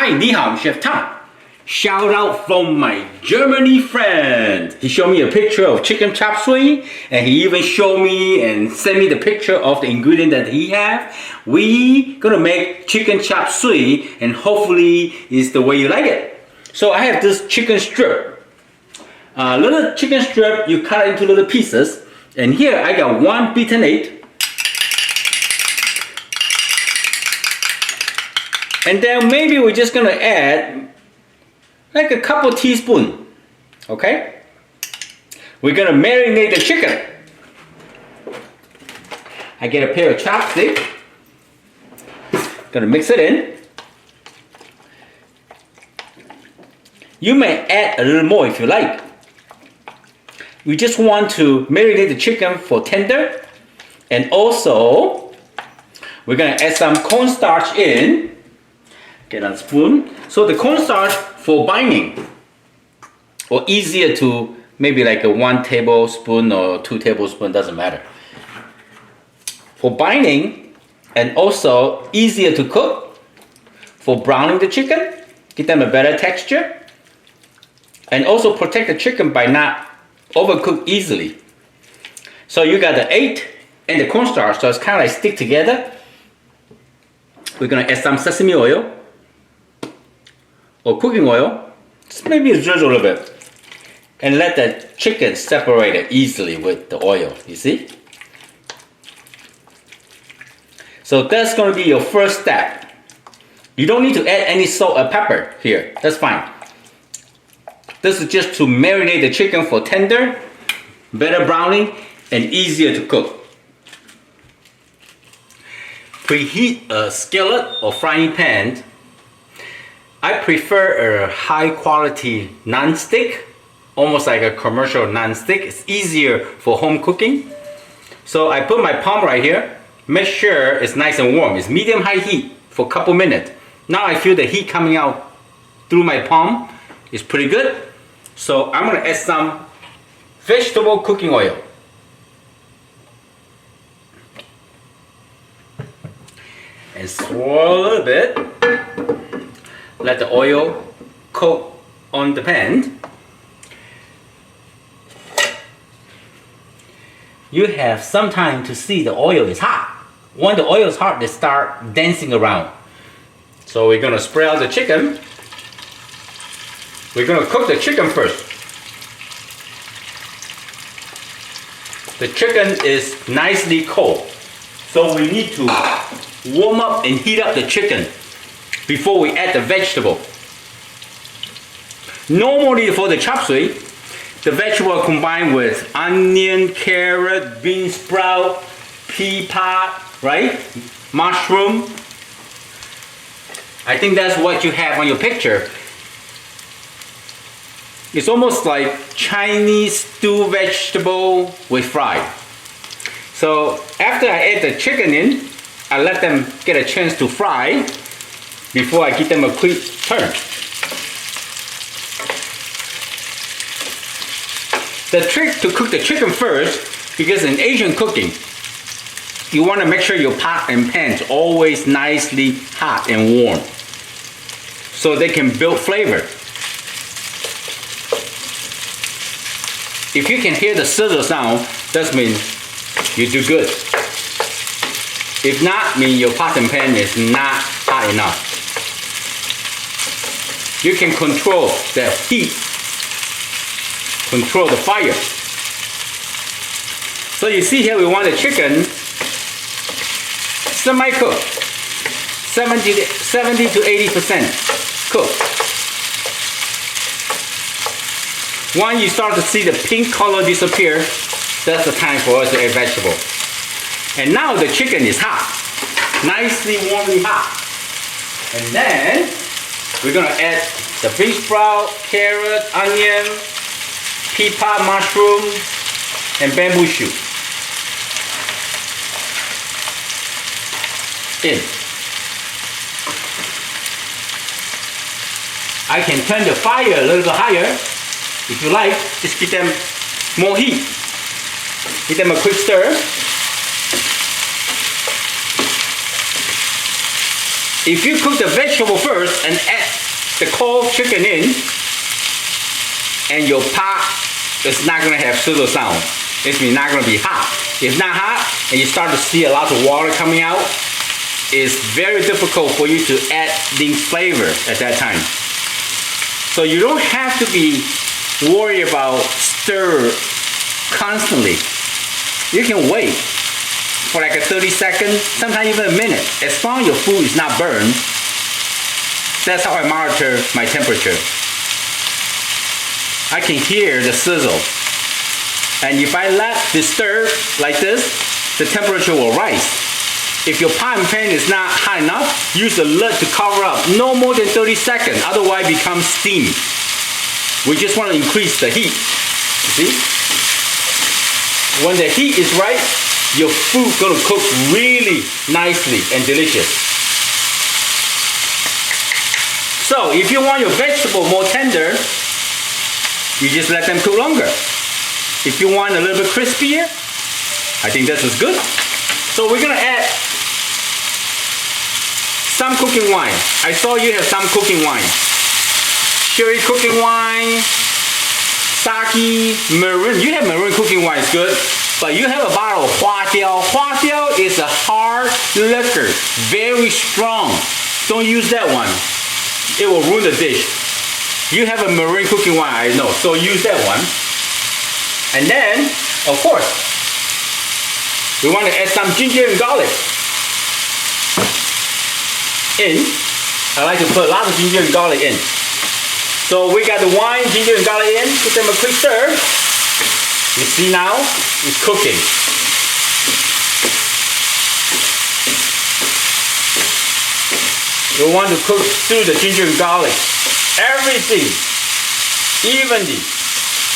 Hi, ni hao, Chef Tom. Shout out from my Germany friend. He showed me a picture of chicken chop suey, and he even showed me and sent me the picture of the ingredient that he have. We gonna make chicken chop suey, and hopefully it's the way you like it. So I have this chicken strip. Little chicken strip, you cut it into little pieces. And here I got 1 beaten egg. And then maybe we're just gonna add like a couple teaspoons, okay? We're gonna marinate the chicken. I get a pair of chopsticks. Gonna mix it in. You may add a little more if you like. We just want to marinate the chicken for tender. And also, we're gonna add some cornstarch in. Get a spoon. So the cornstarch for binding, or easier to maybe like a 1 tablespoon or 2 tablespoons, doesn't matter. For binding, and also easier to cook. For browning the chicken, give them a better texture. And also protect the chicken by not overcook easily. So you got the egg and the cornstarch, so it's kind of like stick together. We're gonna add some sesame oil or cooking oil, just maybe drizzle a little bit, and let the chicken separate it easily with the oil, you see? So that's gonna be your first step. You don't need to add any salt or pepper here, that's fine. This is just to marinate the chicken for tender, better browning, and easier to cook. Preheat a skillet or frying pan. I prefer a high quality non-stick, almost like a commercial non-stick. It's easier for home cooking. So I put my palm right here. Make sure it's nice and warm. It's medium high heat for a couple minutes. Now I feel the heat coming out through my palm. It's pretty good. So I'm gonna add some vegetable cooking oil. And swirl a little bit. Let the oil coat on the pan. You have some time to see the oil is hot. When the oil is hot, they start dancing around. So we're gonna spread out the chicken. We're gonna cook the chicken first. The chicken is nicely cold, so we need to warm up and heat up the chicken before we add the vegetable. Normally for the chop suey, the vegetable are combined with onion, carrot, beansprout, pea pod, right? Mushroom. I think that's what you have on your picture. It's almost like Chinese stew vegetable with fried. So after I add the chicken in, I let them get a chance to fry before I give them a quick turn. The trick to cook the chicken first, because in Asian cooking, you want to make sure your pot and pans always nicely hot and warm, so they can build flavor. If you can hear the sizzle sound, that means you do good. If not, means your pot and pan is not hot enough. You can control the heat, control the fire. So you see here, we want the chicken semi-cooked, 70 to 80% cooked. Once you start to see the pink color disappear, that's the time for us to add vegetable. And now the chicken is hot, nicely warmly hot. And then we're gonna add the beansprout, carrot, onion, pea pod, mushroom, and bamboo shoot in. I can turn the fire a little bit higher. If you like, just give them more heat. Give them a quick stir. If you cook the vegetable first and add the cold chicken in, and your pot is not gonna have sizzle sound. It's not gonna be hot. If not hot, and you start to see a lot of water coming out, it's very difficult for you to add the flavor at that time. So you don't have to be worried about stir constantly. You can wait for like a 30 seconds, sometimes even a minute. As long as your food is not burned, that's how I monitor my temperature. I can hear the sizzle. And if I let this stir like this, the temperature will rise. If your pot and pan is not hot enough, use the lid to cover up no more than 30 seconds, otherwise it becomes steam. We just want to increase the heat. You see? When the heat is right, your food gonna cook really nicely and delicious. So if you want your vegetable more tender, you just let them cook longer. If you want a little bit crispier, I think this is good. So we're gonna add some cooking wine. I saw you have some cooking wine. Sherry cooking wine, sake, mirin. You have mirin cooking wine, it's good. But you have a bottle of huadiao. Huadiao is a hard liquor, very strong. Don't use that one. It will ruin the dish. You have a mirin cooking wine, I know, so use that one. And then, of course, we want to add some ginger and garlic in. I like to put a lot of ginger and garlic in. So we got the wine, ginger and garlic in. Give them a quick stir. You see now, it's cooking. You want to cook through the ginger and garlic. Everything evenly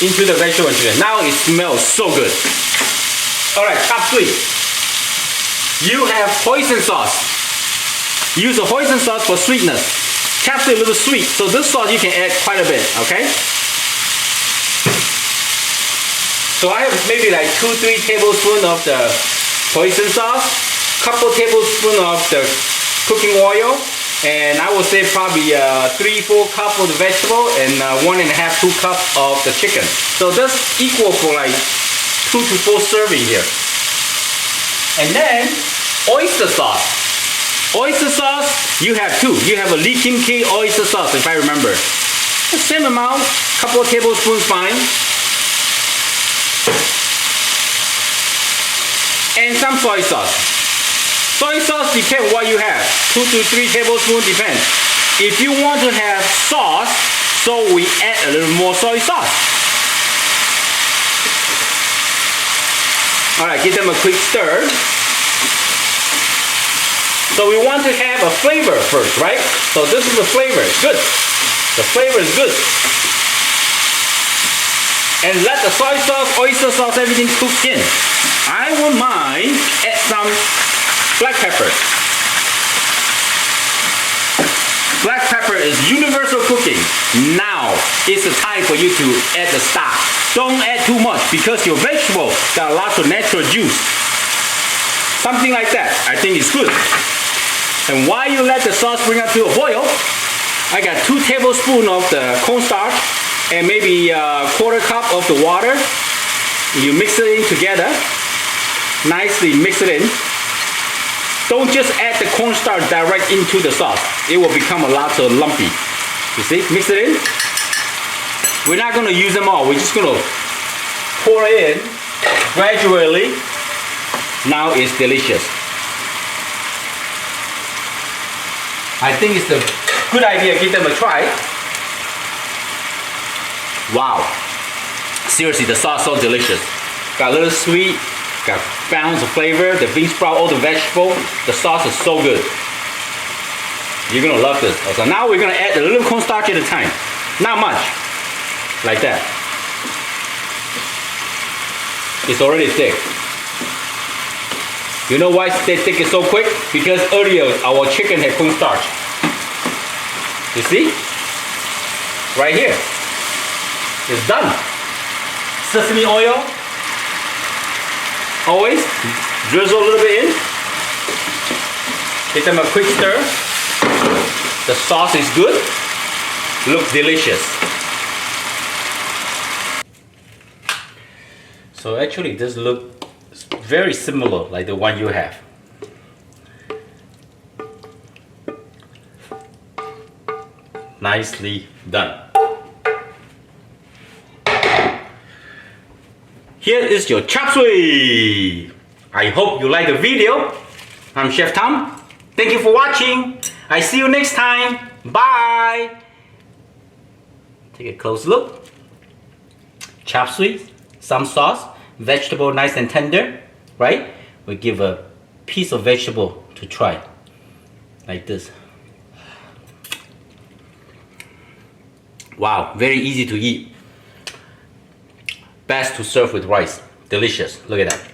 into the vegetable chicken. Now it smells so good. Alright, top 3. You have hoisin sauce. Use a hoisin sauce for sweetness. Keeps it a little sweet. So this sauce you can add quite a bit, okay? So I have maybe like 2-3 tablespoons of the hoisin sauce, couple tablespoons of the cooking oil, and I would say probably 3-4 cups of the vegetable and 1.5-2 cups of the chicken. So that's equal for like 2 to 4 serving here. And then oyster sauce. Oyster sauce, you have 2. You have a Lee Kim Kee oyster sauce, if I remember. The same amount, couple of tablespoons fine. And some soy sauce. Soy sauce depends what you have. 2 to 3 tablespoons depends. If you want to have sauce, so we add a little more soy sauce. Alright, give them a quick stir. So we want to have a flavor first, right? So this is the flavor, good. The flavor is good. And let the soy sauce, oyster sauce, everything cook in. I wouldn't mind add some black pepper. Black pepper is universal cooking. Now is the time for you to add the stock. Don't add too much because your vegetable got lots of natural juice. Something like that, I think is good. And while you let the sauce bring up to a boil, I got 2 tablespoons of the cornstarch and maybe a 1/4 cup of the water. You mix it in together. Nicely mix it in. Don't just add the cornstarch direct into the sauce. It will become a lot of lumpy. You see? Mix it in. We're not going to use them all. We're just going to pour it in gradually. Now it's delicious. I think it's a good idea. Give them a try. Wow. Seriously, the sauce is so delicious. Got a little sweet. Got balance of flavor, the beansprout, all the vegetable. The sauce is so good. You're gonna love this. So now we're gonna add a little cornstarch at a time. Not much. Like that. It's already thick. You know why they thick it so quick? Because earlier our chicken had cornstarch. You see? Right here. It's done. Sesame oil. Always drizzle a little bit in. Give them a quick stir. The sauce is good. Looks delicious. So actually this looks very similar like the one you have. Nicely done. Here is your chop suey. I hope you like the video. I'm Chef Tom. Thank you for watching. I see you next time. Bye. Take a close look. Chop suey, some sauce, vegetable nice and tender, right? We give a piece of vegetable to try, like this. Wow, very easy to eat. Best to serve with rice. Delicious. Look at that.